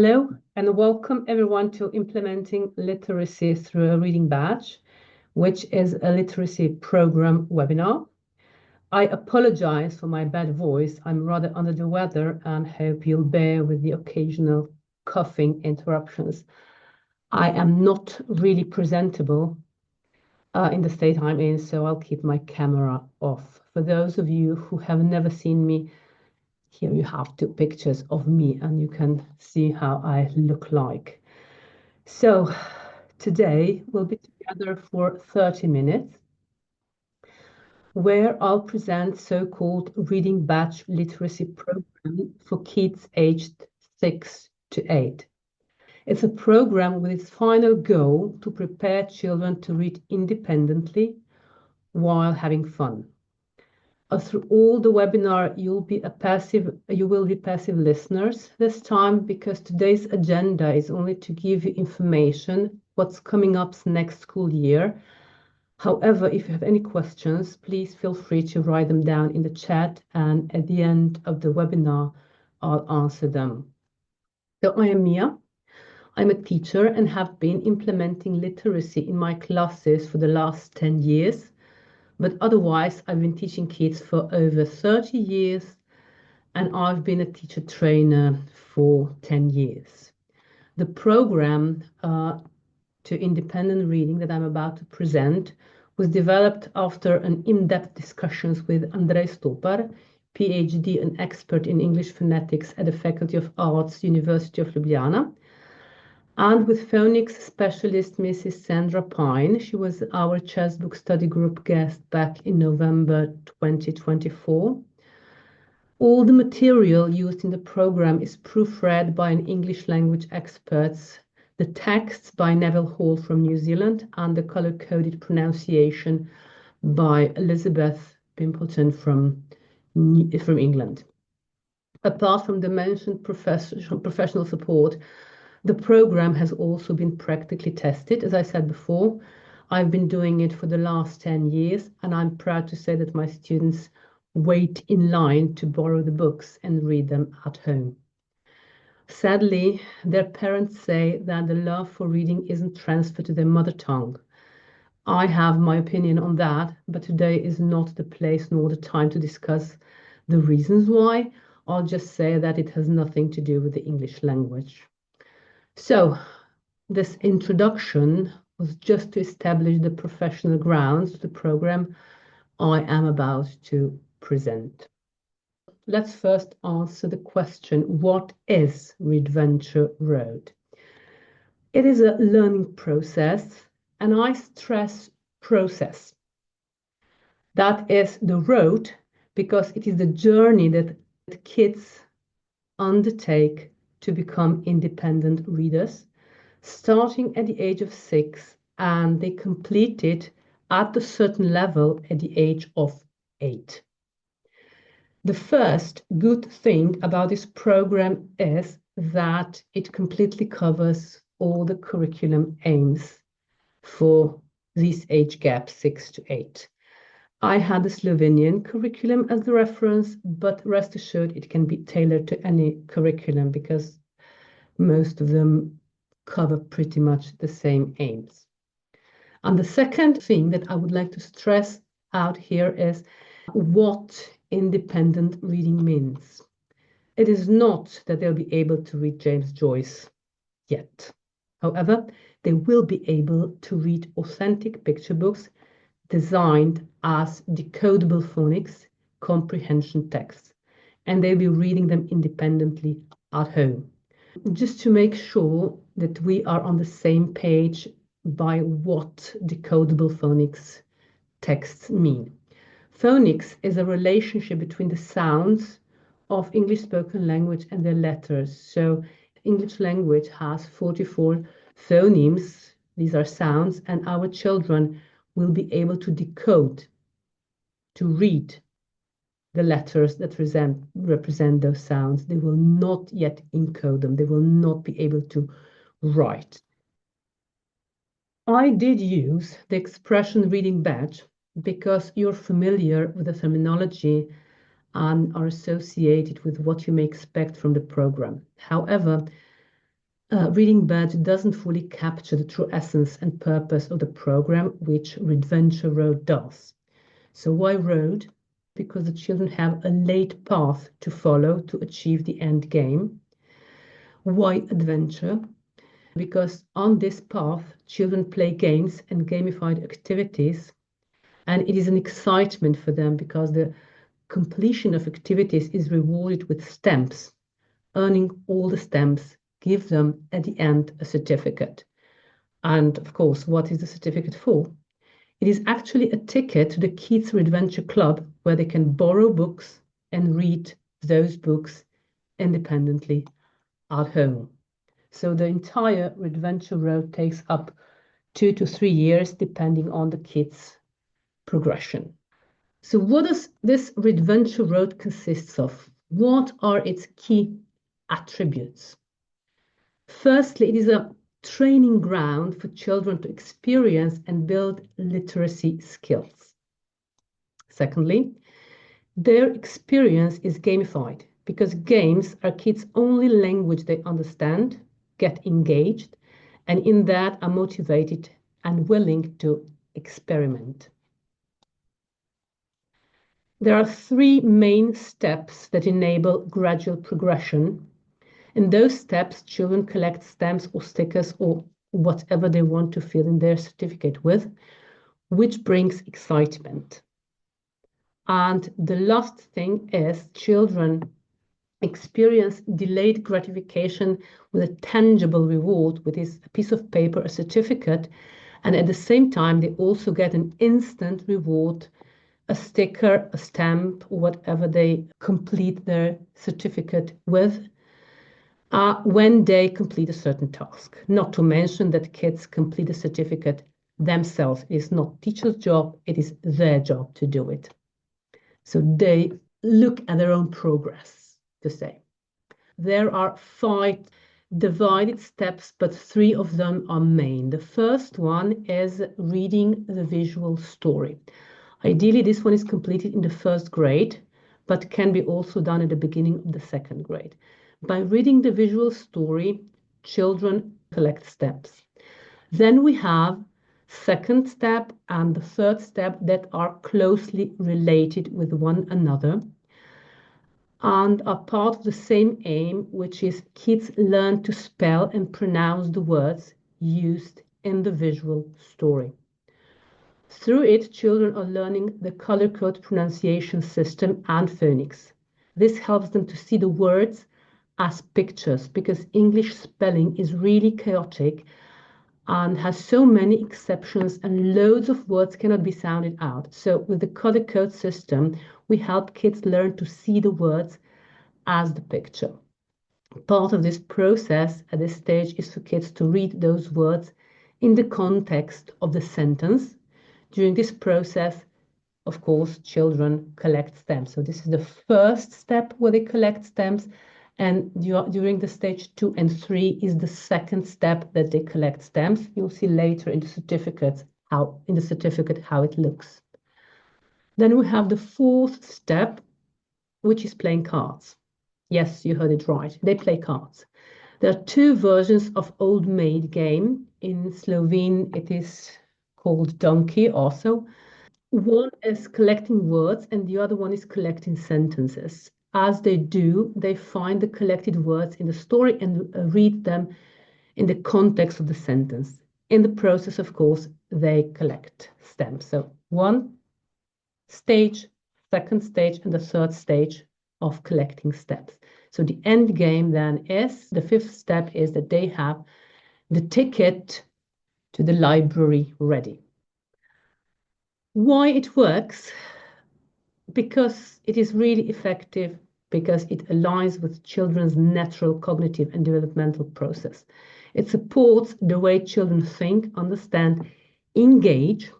Hello and welcome everyone to Implementing Literacy Through a Reading Badge, which is a literacy program webinar. I apologize for my bad voice. I'm rather under the weather and hope you'll bear with the occasional coughing interruptions. I am not really presentable in the state I'm in, so I'll keep my camera off. For those of you who have never seen me, here you have two pictures of me and you can see how I look like. So today we'll be together for 30 minutes where I'll present so-called Reading Badge Literacy Program for kids aged 6 to 8. It's a program with its final goal to prepare children to read independently while having fun. Through all the webinar, you will be passive listeners this time, because today's agenda is only to give you information what's coming up next school year. However, if you have any questions, please feel free to write them down in the chat, and at the end of the webinar, I'll answer them. So I am Mia. I'm a teacher and have been implementing literacy in my classes for the last 10 years. But otherwise, I've been teaching kids for over 30 years, and I've been a teacher trainer for 10 years. The program to independent reading that I'm about to present was developed after an in-depth discussions with Andrej Stopar, PhD and expert in English phonetics at the Faculty of Arts, University of Ljubljana, and with phonics specialist Mrs. Sandra Pine. She was our ChessBook study group guest back in November 2024. All the material used in the program is proofread by an English language expert, the texts by Neville Hall from New Zealand, and the color-coded pronunciation by Elizabeth Pimpleton from England. Apart from the mentioned professional support, the program has also been practically tested. As I said before, I've been doing it for the last 10 years, and I'm proud to say that my students wait in line to borrow the books and read them at home. Sadly, their parents say that the love for reading isn't transferred to their mother tongue. I have my opinion on that, but today is not the place nor the time to discuss the reasons why. I'll just say that it has nothing to do with the English language. So this introduction was just to establish the professional grounds of the program I am about to present. Let's first answer the question, what is READventure Road? It is a learning process, and I stress process. That is the road, because it is the journey that kids undertake to become independent readers, starting at the age of 6, and they complete it at a certain level at the age of 8. The first good thing about this program is that it completely covers all the curriculum aims for this age gap, 6 to 8. I had the Slovenian curriculum as the reference, but rest assured it can be tailored to any curriculum because most of them cover pretty much the same aims. And the second thing that I would like to stress out here is what independent reading means. It is not that they'll be able to read James Joyce yet. However, they will be able to read authentic picture books designed as decodable phonics comprehension texts, and they'll be reading them independently at home. Just to make sure that we are on the same page by what decodable phonics texts mean. Phonics is a relationship between the sounds of English spoken language and their letters. So English language has 44 phonemes. These are sounds, and our children will be able to decode, to read the letters that represent those sounds. They will not yet encode them. They will not be able to write. I did use the expression reading badge because you're familiar with the terminology and are associated with what you may expect from the program. However, Reading Badge doesn't fully capture the true essence and purpose of the program, which READventure Road does. So why road? Because the children have a laid path to follow to achieve the end game. Why adventure? Because on this path, children play games and gamified activities, and it is an excitement for them because the completion of activities is rewarded with stamps. Earning all the stamps give them at the end a certificate. And of course, what is the certificate for? It is actually a ticket to the Kids READventure Club where they can borrow books and read those books independently at home. So the entire READventure Road takes up 2 to 3 years, depending on the kids' progression. So what does this READventure Road consists of? What are its key attributes? Firstly, it is a training ground for children to experience and build literacy skills. Secondly, their experience is gamified because games are kids' only language they understand, get engaged, and in that are motivated and willing to experiment. There are 3 main steps that enable gradual progression. In those steps, children collect stamps or stickers or whatever they want to fill in their certificate with, which brings excitement. And the last thing is children experience delayed gratification with a tangible reward, which is a piece of paper, a certificate, and at the same time, they also get an instant reward, a sticker, a stamp, or whatever they complete their certificate with when they complete a certain task. Not to mention that kids complete a certificate themselves. It is not teacher's job, it is their job to do it. So they look at their own progress, to say. There are 5 divided steps, but 3 of them are main. The first one is reading the visual story. Ideally, this one is completed in the 1st grade, but can be also done at the beginning of the 2nd grade. By reading the visual story, children collect stamps. Then we have 2nd step and the 3rd step that are closely related with one another and are part of the same aim, which is kids learn to spell and pronounce the words used in the visual story. Through it, children are learning the color code pronunciation system and phonics. This helps them to see the words as pictures because English spelling is really chaotic and has so many exceptions and loads of words cannot be sounded out. So with the color code system, we help kids learn to see the words as the picture. Part of this process at this stage is for kids to read those words in the context of the sentence. During this process, of course, children collect stamps. So this is the 1st step where they collect stamps, and during the stage 2 and 3 is the 2nd step that they collect stamps. You'll see later in the certificate how it looks. Then we have the 4th step, which is playing cards. Yes, you heard it right. They play cards. There are 2 versions of old maid game. In Slovene, it is called donkey also. One is collecting words and the other one is collecting sentences. As they do, they find the collected words in the story and read them in the context of the sentence. In the process, of course, they collect stamps. So 1 stage, 2nd stage, and the 3rd stage of collecting stamps. So the end game then is, the 5th step is that they have the ticket to the library ready. Why it works? Because it is really effective, because it aligns with children's natural cognitive and developmental process. It supports the way children think, understand, engage,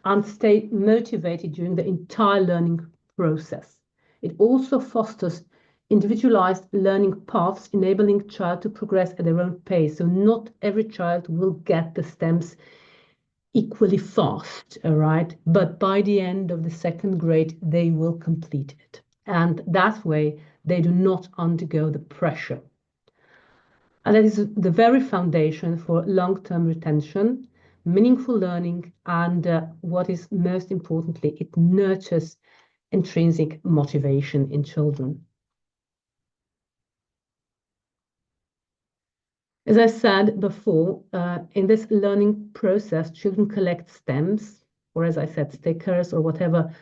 and stay motivated during the entire learning process. It also fosters individualized learning paths, enabling child to progress at their own pace. So not every child will get the stamps equally fast, all right? But by the end of the 2nd grade, they will complete it. And that way, they do not undergo the pressure. And that is the very foundation for long-term retention, meaningful learning, and what is most importantly, it nurtures intrinsic motivation in children. As I said before, in this learning process, children collect stamps, or as I said, stickers, or whatever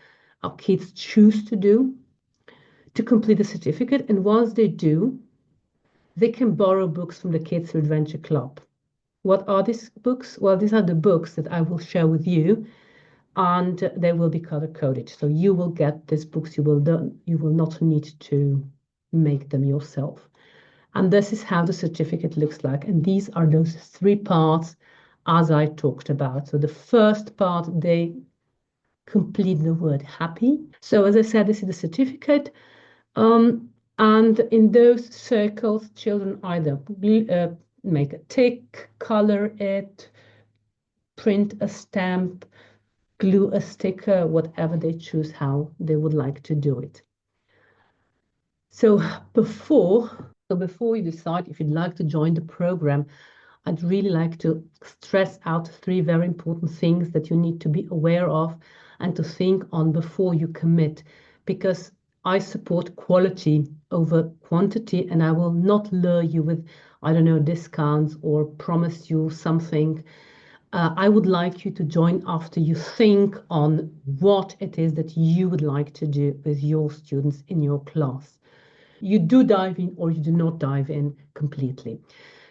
our kids choose to do to complete the certificate. And once they do, they can borrow books from the Kids Adventure Club. What are these books? Well, these are the books that I will share with you, and they will be color coded. So you will get these books. You will not need to make them yourself. And this is how the certificate looks like. And these are those three parts as I talked about. So the first part, they complete the word happy. So as I said, this is the certificate. And in those circles, children either make a tick, color it, print a stamp, glue a sticker, whatever they choose, how they would like to do it. So before you decide if you'd like to join the program, I'd really like to stress out three very important things that you need to be aware of and to think on before you commit, because I support quality over quantity, and I will not lure you with, I don't know, discounts or promise you something. I would like you to join after you think on what it is that you would like to do with your students in your class. You do dive in or you do not dive in completely.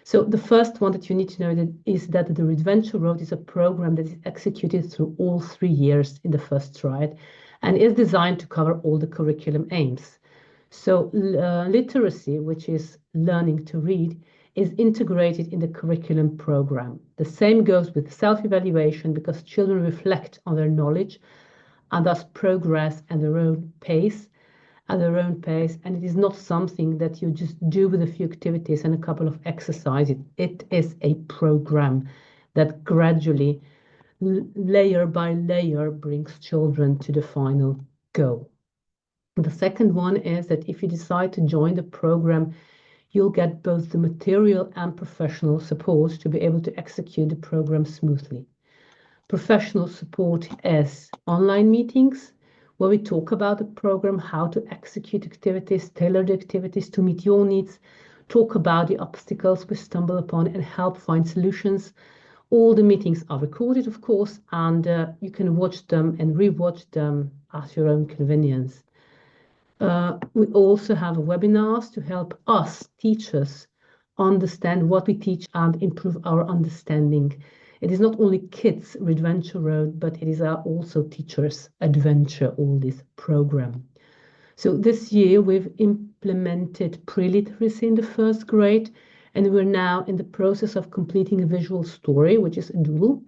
So the first one that you need to know is that the READventure Road is a program that is executed through all 3 years in the first stride and is designed to cover all the curriculum aims. So literacy, which is learning to read, is integrated in the curriculum program. The same goes with self-evaluation because children reflect on their knowledge and thus progress at their own pace and it is not something that you just do with a few activities and a couple of exercises. It is a program that gradually, layer by layer, brings children to the final goal. The second one is that if you decide to join the program, you'll get both the material and professional support to be able to execute the program smoothly. Professional support is online meetings, where we talk about the program, how to execute activities, tailor the activities to meet your needs, talk about the obstacles we stumble upon, and help find solutions. All the meetings are recorded, of course, and you can watch them and rewatch them at your own convenience. We also have webinars to help us, teachers, understand what we teach and improve our understanding. It is not only kids' READventure Road, but it is also teachers' adventure, all this program. So this year we've implemented pre-literacy in the first grade, and we're now in the process of completing a visual story, which is a doodle.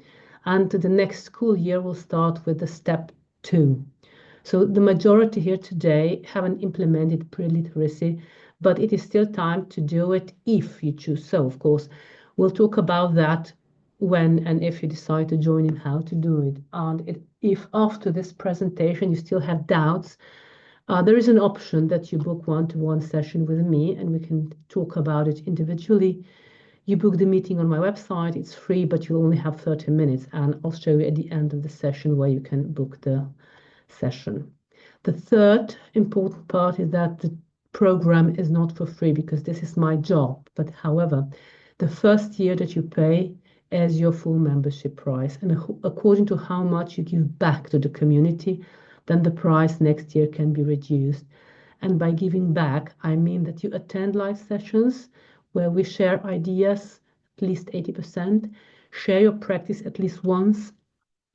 And the next school year will start with the step 2. So the majority here today haven't implemented pre-literacy, but it is still time to do it if you choose so, of course. We'll talk about that when and if you decide to join in how to do it. And if after this presentation you still have doubts, there is an option that you book one-to-one session with me and we can talk about it individually. You book the meeting on my website, it's free, but you only have 30 minutes, and I'll show you at the end of the session where you can book the session. The third important part is that the program is not for free because this is my job. But however, the first year that you pay is your full membership price. And according to how much you give back to the community, then the price next year can be reduced. And by giving back, I mean that you attend live sessions where we share ideas, at least 80%, share your practice at least once,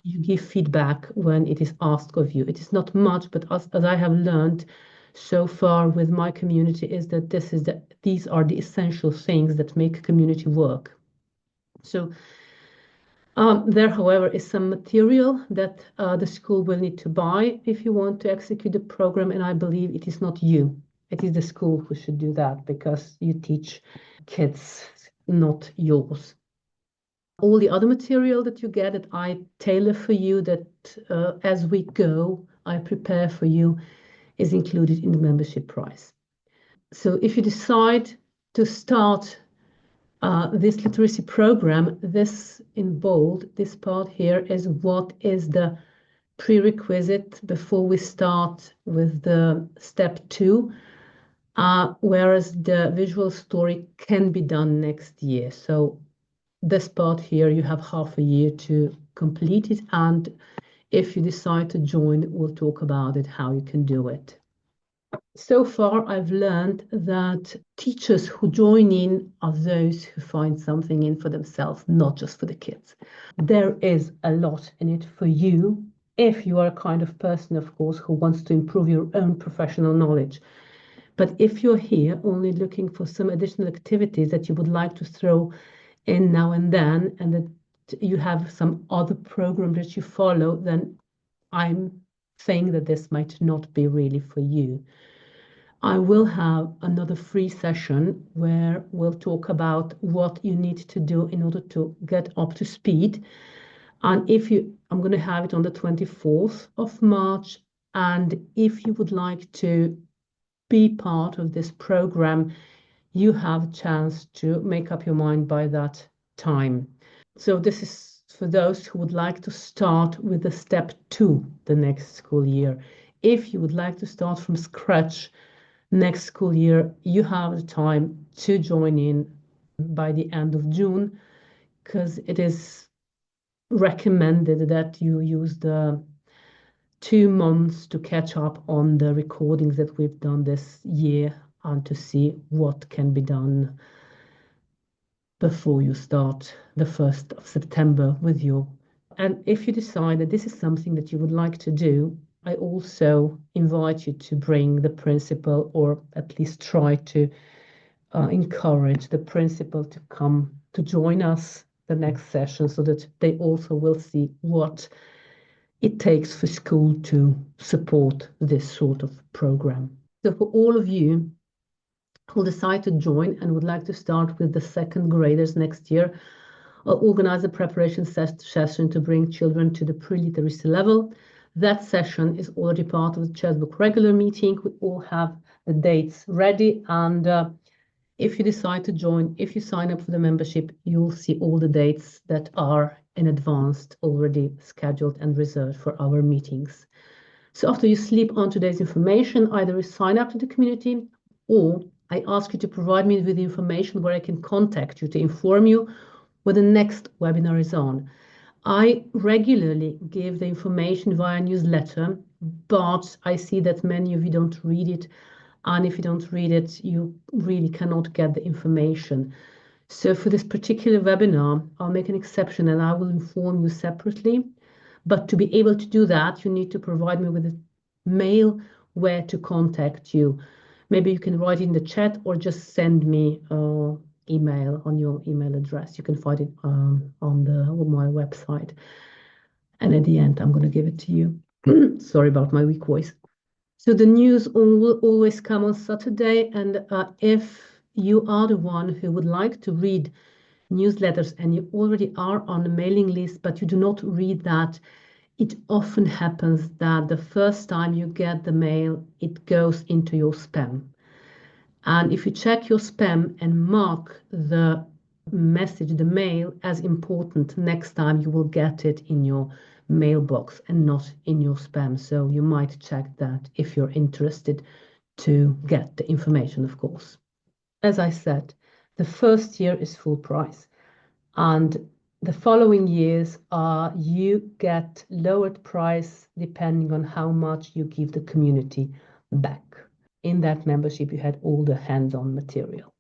you give feedback when it is asked of you. It is not much, but as I have learned so far with my community is that these are the essential things that make community work. So there, however, is some material that the school will need to buy if you want to execute the program, and I believe it is not you. It is the school who should do that because you teach kids, not yours. All the other material that you get that I tailor for you, that as we go, I prepare for you, is included in the membership price. So if you decide to start This literacy program, this in bold, this part here is what is the prerequisite before we start with the step 2, whereas the visual story can be done next year. So this part here, you have half a year to complete it, and if you decide to join, we'll talk about it, how you can do it. So far, I've learned that teachers who join in are those who find something in for themselves, not just for the kids. There is a lot in it for you if you are a kind of person, of course, who wants to improve your own professional knowledge. But if you're here only looking for some additional activities that you would like to throw in now and then, and that you have some other program that you follow, then I'm saying that this might not be really for you. I will have another free session where we'll talk about what you need to do in order to get up to speed. And I'm going to have it on the 24th of March. And if you would like to be part of this program, you have a chance to make up your mind by that time. So this is for those who would like to start with the step 2 the next school year. If you would like to start from scratch next school year, you have the time to join in by the end of June, because it is recommended that you use the 2 months to catch up on the recordings that we've done this year and to see what can be done before you start the 1st of September with you. And if you decide that this is something that you would like to do, I also invite you to bring the principal, or at least try to encourage the principal to come to join us the next session, so that they also will see what it takes for school to support this sort of program. So for all of you who decide to join and would like to start with the 2nd graders next year, I'll organize a preparation session to bring children to the pre-literacy level. That session is already part of the ChestBook regular meeting. We all have the dates ready, and if you decide to join, if you sign up for the membership, you'll see all the dates that are in advance already scheduled and reserved for our meetings. So after you sleep on today's information, either you sign up to the community, or I ask you to provide me with the information where I can contact you to inform you when the next webinar is on. I regularly give the information via newsletter, but I see that many of you don't read it. And if you don't read it, you really cannot get the information. So for this particular webinar, I'll make an exception and I will inform you separately. But to be able to do that, you need to provide me with a mail where to contact you. Maybe you can write in the chat or just send me email on your email address. You can find it on my website. And at the end, I'm going to give it to you. Sorry about my weak voice. So the news will always come on Saturday. And if you are the one who would like to read newsletters and you already are on the mailing list, but you do not read that, it often happens that the first time you get the mail, it goes into your spam. And if you check your spam and mark the message, the mail, as important, next time you will get it in your mailbox and not in your spam. So you might check that if you're interested to get the information, of course. As I said, the first year is full price, and the following years you get lowered price depending on how much you give the community back. In that membership, you had all the hands-on material.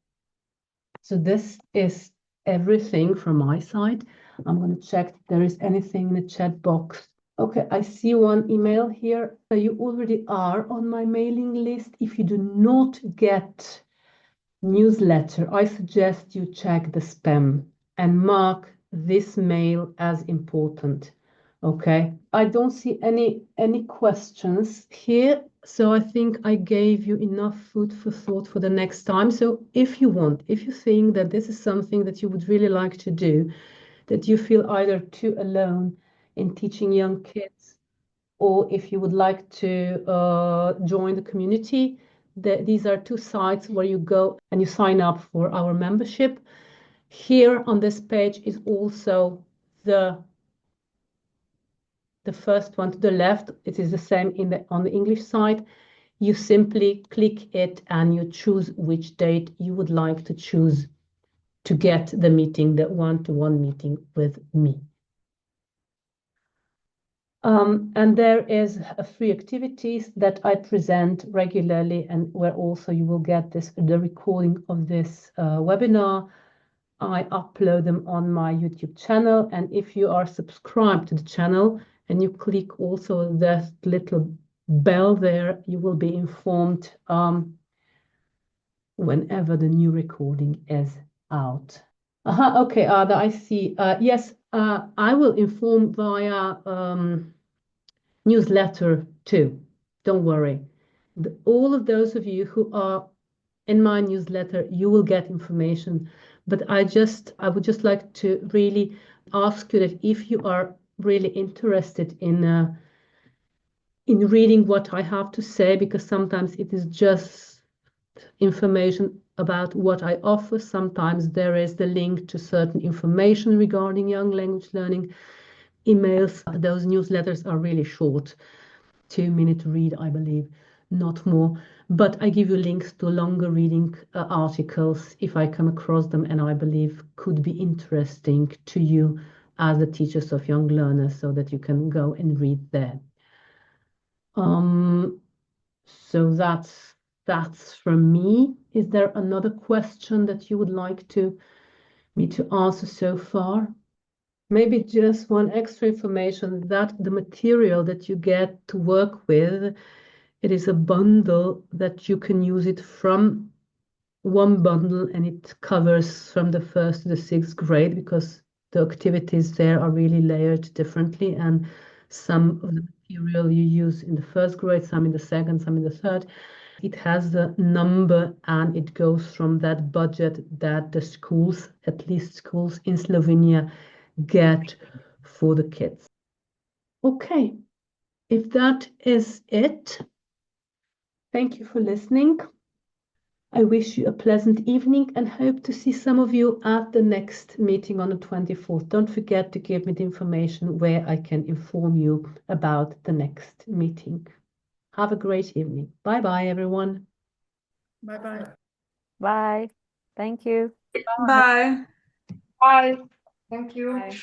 So this is everything from my side. I'm going to check if there is anything in the chat box. Okay, I see one email here. So you already are on my mailing list. If you do not get newsletter, I suggest you check the spam and mark this mail as important. Okay, I don't see any questions here, so I think I gave you enough food for thought for the next time. So if you think that this is something that you would really like to do, that you feel either too alone in teaching young kids, or if you would like to join the community, these are 2 sites where you go and you sign up for our membership. Here on this page is also the first one to the left. It is the same on the English side. You simply click it and you choose which date you would like to choose to get the meeting, the one-to-one meeting with me. And there is a free activities that I present regularly, and where also you will get the recording of this webinar. I upload them on my YouTube channel, and if you are subscribed to the channel and you click also that little bell there, you will be informed whenever the new recording is out. Okay, Ada, I see. Yes, I will inform via newsletter too. Don't worry. All of those of you who are in my newsletter, you will get information. But I would just like to really ask you that if you are really interested in reading what I have to say, because sometimes it is just information about what I offer. Sometimes there is the link to certain information regarding young language learning. Emails, those newsletters are really short, 2-minute read, I believe, not more. But I give you links to longer reading articles if I come across them, and I believe could be interesting to you as the teachers of young learners, so that you can go and read there. So that's from me. Is there another question that you would like me to answer so far? Maybe just one extra information, that the material that you get to work with, it is a bundle that you can use it from one bundle, and it covers from the 1st to the 6th grade, because the activities there are really layered differently, and some of the material you use in the 1st grade, some in the 2nd, some in the 3rd. It has the number, and it goes from that budget that the schools, at least schools in Slovenia, get for the kids. Okay, if that is it, thank you for listening. I wish you a pleasant evening and hope to see some of you at the next meeting on the 24th. Don't forget to give me the information where I can inform you about the next meeting. Have a great evening. Bye-bye, everyone. Bye-bye. Bye. Thank you. Bye. Bye. Thank you. Bye.